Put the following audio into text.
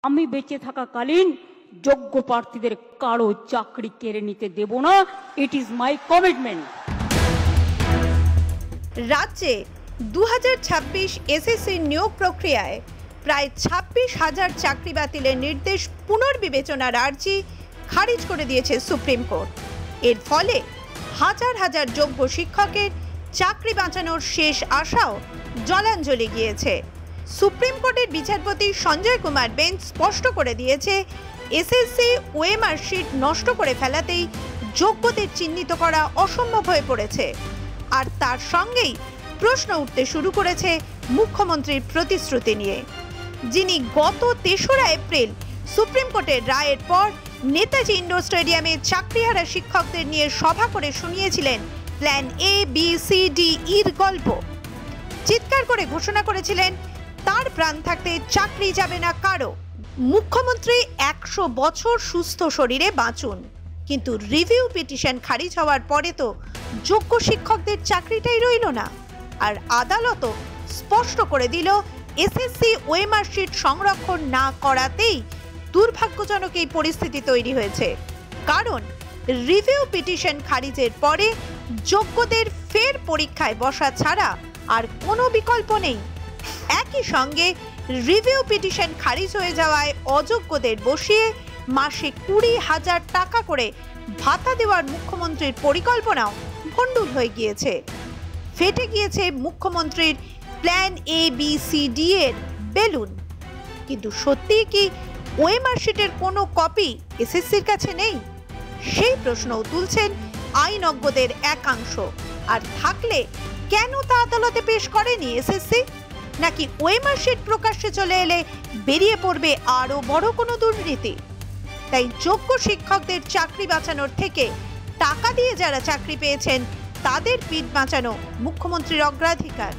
আমি বেঁচে থাকাকালীন যোগ্য প্রার্থীদের কারো চাকরি কেড়ে নিতে দেব না। It is my commitment. রাজ্যে 2026 এসএসসি নিয়োগ প্রক্রিয়ায় প্রায় 26,000 চাকরি বাতিলের নির্দেশ পুনর্বিবেচনার আর্জি খারিজ করে দিয়েছে সুপ্রিম কোর্ট। এর ফলে হাজার হাজার যোগ্য শিক্ষকের চাকরি বাঁচানোর শেষ আশাও জলাঞ্জলি গিয়েছে। সুপ্রিম কোর্টের বিচারপতি সঞ্জয় কুমার বেঞ্চ স্পষ্ট করে দিয়েছে, এসএসসি ওএমআর শিট নষ্ট করে ফেলাতেই যোগ্যদের চিহ্নিত করা অসম্ভব হয়ে পড়েছে। আর তার সঙ্গেই প্রশ্ন উঠতে শুরু করেছে মুখ্যমন্ত্রীর প্রতিশ্রুতি নিয়ে, যিনি গত 3রা এপ্রিল সুপ্রিম কোর্টের রায়ের পর নেতাজি ইন্ডোর স্টেডিয়ামে চাকরিহারা শিক্ষকদের নিয়ে সভা করে শুনিয়েছিলেন plan A B C D ইর গল্প। চিৎকার করে ঘোষণা করেছিলেন, তার প্রাণ থাকতে চাকরি যাবে না কারো। মুখ্যমন্ত্রী 100 বছর সুস্থ শরীরে বাঁচুন, কিন্তু রিভিউ পিটিশন খারিজ হওয়ার পরে তো যোগ্য শিক্ষকদের চাকরিটাই রইল না। আর আদালতও স্পষ্ট করে দিল, এসএসসি ওএমআর শিট সংরক্ষণ না করাতেই দুর্ভাগ্যজনক এই পরিস্থিতি তৈরি হয়েছে। কারণ রিভিউ পিটিশন খারিজের পরে যোগ্যদের ফের পরীক্ষায় বসা ছাড়া আর কোনো বিকল্প নেই। একই সঙ্গে রিভিউ পিটিশন খারিজ হয়ে যাওয়ায় অযোগ্যদের বসিয়ে মাসে 20,000 টাকা করে ভাতা দেওয়ার মুখ্যমন্ত্রীর পরিকল্পনাও ভণ্ডুল হয়ে গিয়েছে। ফেটে গিয়েছে মুখ্যমন্ত্রীর plan A B C D এর বেলুন। কিন্তু সত্যিই কি ওএমআর শিটের কোনো কপি এসএসসির কাছে নেই? সেই প্রশ্নও তুলছেন আইনজ্ঞদের একাংশ। আর থাকলে কেন তা আদালতে পেশ করেনি এসএসসি? নাকি ওএমআর শিট প্রকাশ্যে চলে এলে বেরিয়ে পড়বে আরো বড় কোনো দুর্নীতি? তাই যোগ্য শিক্ষকদের চাকরি বাঁচানোর থেকে টাকা দিয়ে যারা চাকরি পেয়েছেন তাদের পিঠ বাঁচানো মুখ্যমন্ত্রীর অগ্রাধিকার।